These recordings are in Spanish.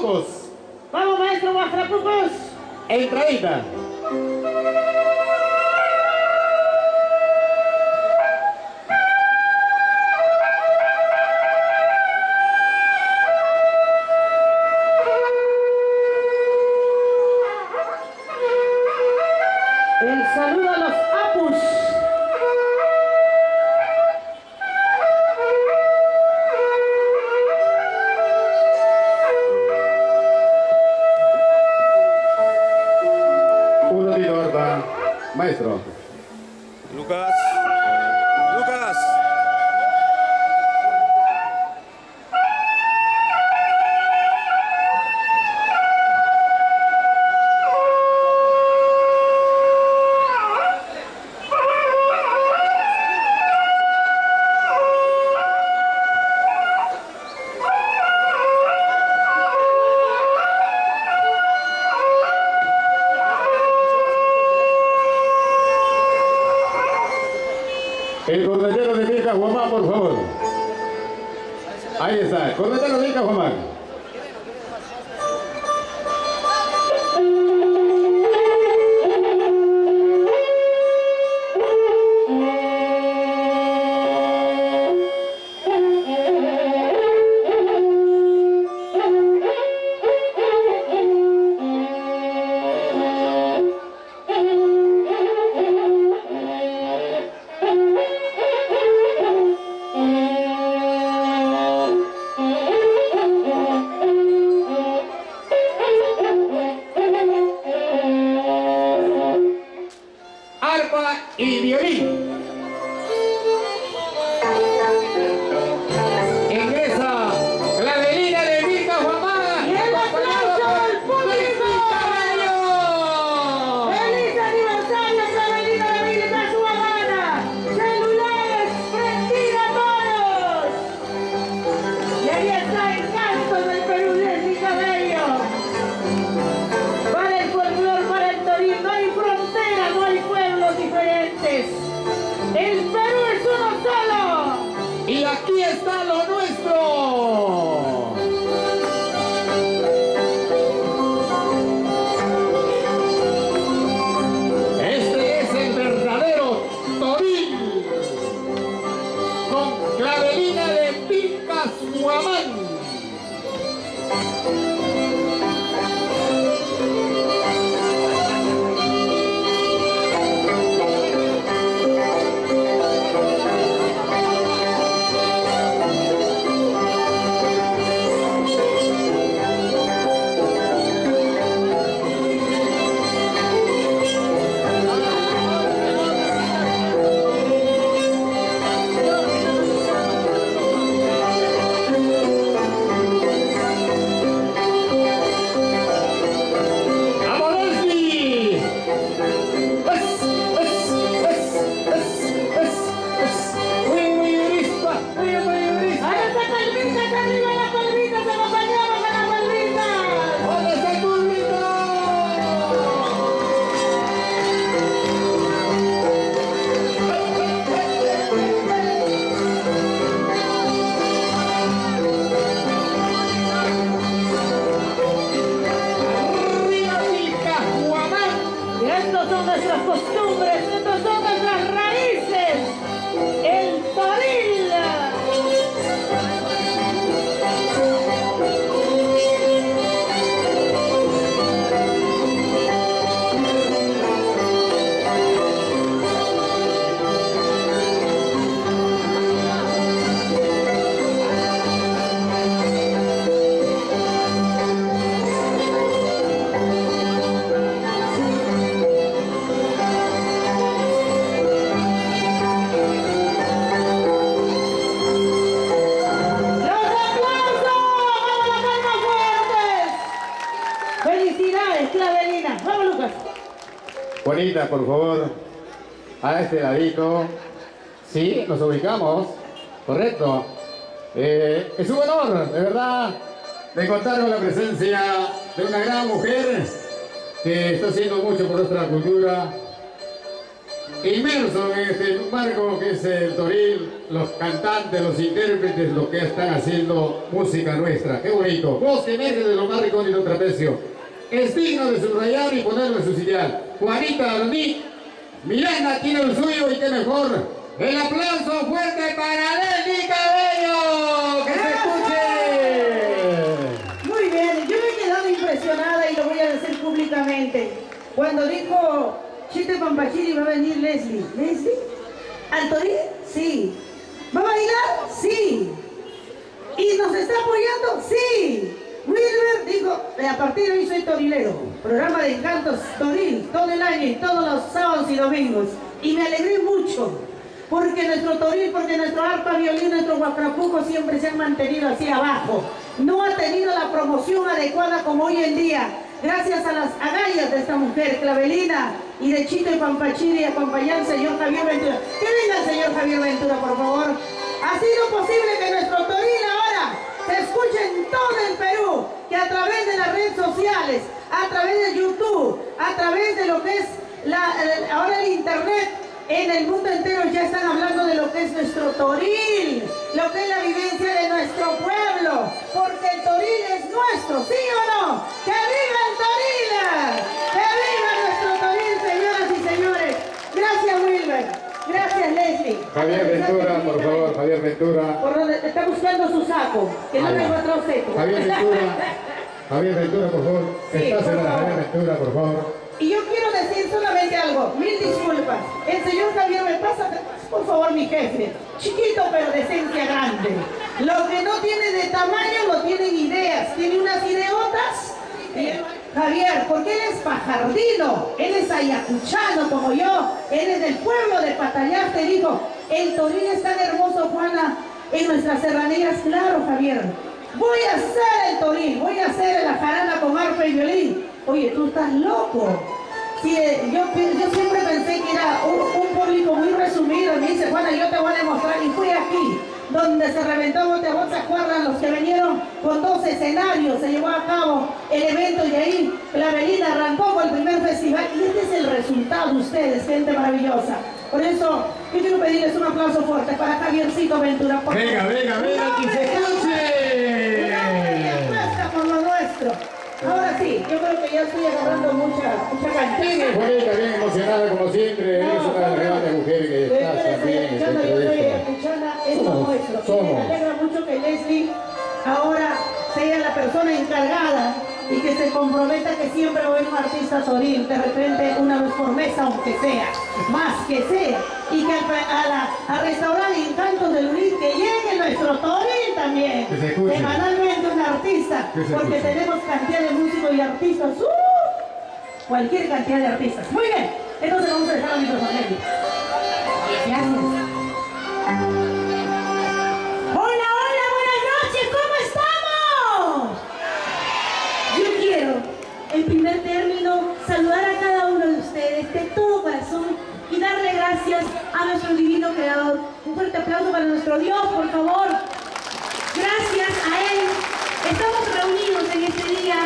Guastrapucos. Vamos, maestro Guastrapucos. Entradita. El saludo a los apus. Un ratito, Berta. Maestro. Lucas. Lucas. El cornetero de Vieja Guamán, por favor. Ahí está, el cornetero de Vieja Guamán. Arpa y violín. Ingresa Clavelina de Vieja Guamán. Y el aplauso del público. ¡Feliz aniversario, Clavelina de Vieja Guamán! ¡Celulares prendida todos! Y ahí está el canto del Perú de mi cabello. Para el folclor, para el Torín, no hay frontera, no hay pueblos diferentes. El Perú es uno solo. Y aquí está lo nuestro. Este es el verdadero Toril con Clavelina de Vieja Guamán. Nuestras costumbres, estas son nuestras raíces, el Toril. Felicidades, Clavelina. Vamos, Lucas. Juanita, por favor, a este ladito. Sí, nos ubicamos. Correcto. Es un honor, de verdad, de contar con la presencia de una gran mujer que está haciendo mucho por nuestra cultura. inmersos en este marco que es el toril, los cantantes, los intérpretes, los que están haciendo música nuestra. ¡Qué bonito! Voz que emerge de lo más recóndito trapecio. Es digno de subrayar y ponerlo en su sitial. Juanita Arondí, Milena tiene el suyo y qué mejor. El aplauso fuerte para Leslie Cabello. ¡Que se escuche! Muy bien, yo me he quedado impresionada y lo voy a decir públicamente. Cuando dijo Chito Pampachiri va a venir Leslie. ¿Leslie? ¿Al toril? Sí. ¿Va a bailar? Sí. ¿Y nos está apoyando? Sí. Wilber dijo, a partir de hoy soy torilero. Programa de encantos toril, todo el año y todos los sábados y domingos. Y me alegré mucho. Porque nuestro toril, porque nuestro arpa, violín, nuestro guacapuco siempre se han mantenido así abajo. No ha tenido la promoción adecuada como hoy en día. Gracias a las agallas de esta mujer, Clavelina, y de Chito y Pampachiri, acompañar al señor Javier Ventura. Que venga el señor Javier Ventura, por favor. Ha sido posible que nuestro toril ahora se escuche en todo el Perú, que a través de las redes sociales, a través de YouTube, a través de lo que es ahora el internet, en el mundo entero ya están hablando de lo que es nuestro toril, lo que es la vivencia de nuestro pueblo, porque el toril es nuestro, ¿sí o no? ¡Que viva el toril! ¡Que viva nuestro toril, señoras y señores! Gracias, Wilber. Gracias, Leslie. Javier Ventura, por favor, Javier Ventura. Por donde está buscando su saco, que no me encontró seco. Javier Ventura, por favor. Sí, Estás por en la favor. Javier Ventura, por favor. Y yo quiero decir solamente algo, mil disculpas. El señor Javier me pasa, por favor, mi jefe. Chiquito pero de esencia grande. Lo que no tiene de tamaño lo tienen ideas. Tiene unas ideotas. Javier, porque él es pajardino, él es ayacuchano como yo, él es del pueblo de Patallarte, dijo, el toril es tan hermoso, Juana, en nuestras serranías. Claro, Javier, voy a hacer el toril, voy a hacer la jarana con arpa y violín. Oye, tú estás loco. Sí, yo siempre pensé que era un público muy resumido. Me dice, Juana, yo te voy a demostrar. Y fui aquí, donde se reventó Bote, ¿se acuerdan? Los que vinieron con 2 escenarios. Se llevó a cabo el evento y ahí Clavelina arrancó con el primer festival. Y este es el resultado de ustedes, gente maravillosa. Por eso, yo quiero pedirles un aplauso fuerte para Javiercito Ventura. Venga, que se escuche. Por lo nuestro. Ahora sí, yo creo que ya estoy agarrando mucha cantina. Bonita, bien emocionada como siempre. Es una de las grandes mujeres que estás también en esta Yo soy entrevista. ayacuchana, es lo nuestro. Me alegra mucho que Leslie ahora sea la persona encargada y que se comprometa que siempre va a haber un artista toril, de repente una vez por mes, aunque sea, más que sea, y que al restaurante Encantos del Luis que llegue nuestro toril también, Que se escuche. semanalmente un artista, Que se porque escuche. tenemos cantidad de músicos y artistas, cualquier cantidad de artistas. Muy bien, entonces vamos a dejar a micrófono. Gracias. Hola, hola, buenas noches, ¿cómo estamos? Yo quiero, en primer término, saludar a cada uno de ustedes de todo corazón y darle gracias a nuestro divino creador. Un fuerte aplauso para nuestro Dios, por favor. Gracias a Él estamos reunidos en este día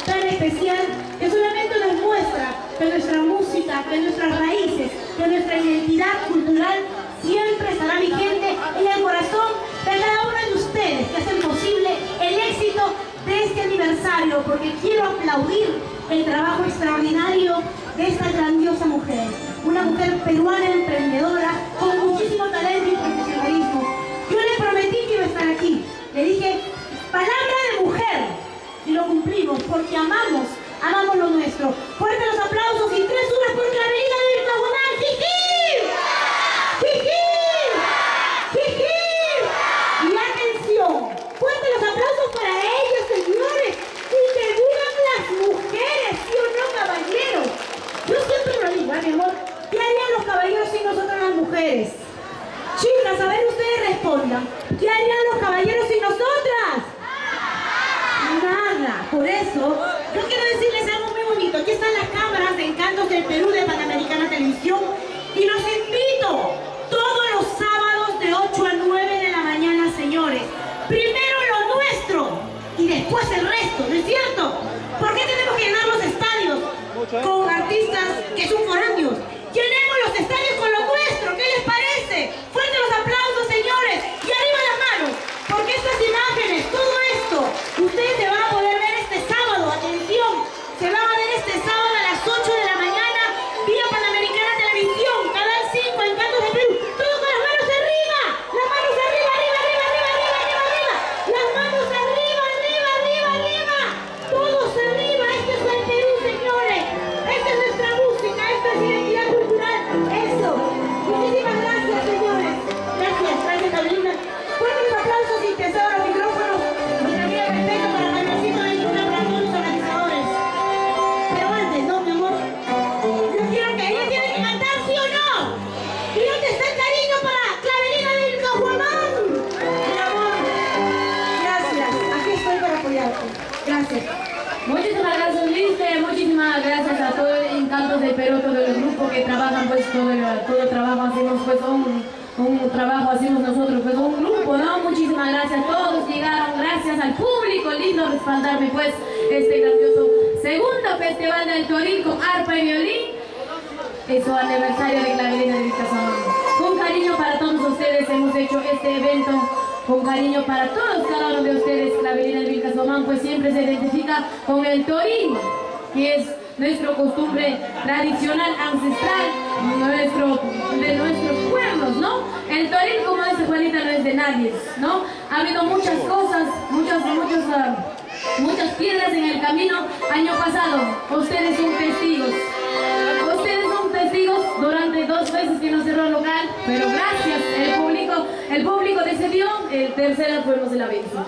tan especial que solamente nos muestra que nuestra música, que nuestras raíces, que nuestra identidad cultural siempre estará vigente en el corazón de cada uno de ustedes que hacen posible el éxito de este aniversario, porque quiero aplaudir el trabajo extraordinario de esta grandiosa mujer, una mujer peruana emprendedora con muchísimo talento y profesionalismo. Yo le prometí que iba a estar aquí, le dije, palabra de mujer, y lo cumplimos porque amamos lo nuestro. Fuerte los aplausos y 3 horas por Clavelina de Virtagonal. ¡Jiji! ¡Jiji! ¡Jiji! Y atención, fuerte los aplausos para ellos, señores, y que vivan las mujeres, ¿sí o no, caballeros? Yo siempre lo digo, mi amor, ¿qué harían los caballeros sin nosotros las mujeres? Chicas, a ver, ustedes respondan, ¿qué harían los caballeros sin nosotras? Nada. Por eso, yo quiero decirles algo muy bonito. Aquí están las cámaras de Encantos del Perú de Panamericana Televisión y los invito todos los sábados de 8 a 9 de la mañana, señores. Primero lo nuestro y después el resto, ¿no es cierto? ¿Por qué tenemos que llenar los estadios con artistas que son foráneos? Llenemos los estadios con lo Muchísimas gracias, Luis. Muchísimas gracias a todo el Encantos del Perú, todo el grupo que trabajan, pues todo el trabajo hacemos, pues un trabajo hacemos nosotros, pues un grupo, ¿no? Muchísimas gracias, todos llegaron, gracias al público, lindo respaldarme, pues, este grandioso segundo festival del Toril con arpa y violín, es su aniversario de Clavelina de Vilcasomán. Con cariño para todos ustedes hemos hecho este evento. Con cariño para todos, cada uno de ustedes, Clavelina de Vilcasomán, pues siempre se identifica con el toril, que es nuestra costumbre tradicional, ancestral, de nuestros pueblos, ¿no? El toril, como dice Juanita, no es de nadie, ¿no? Ha habido muchas cosas, muchas piedras en el camino. Año pasado, ustedes son testigos. Ustedes son testigos durante 2 veces que nos cerró el local, pero gracias, el público decidió, el tercero fuimos de la bendición.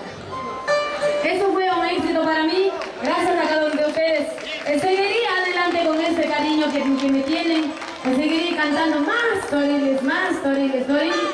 Eso fue un éxito para mí, gracias a cada uno de ustedes. Seguiré adelante con este cariño que me tienen, seguiré cantando más toriles, toriles.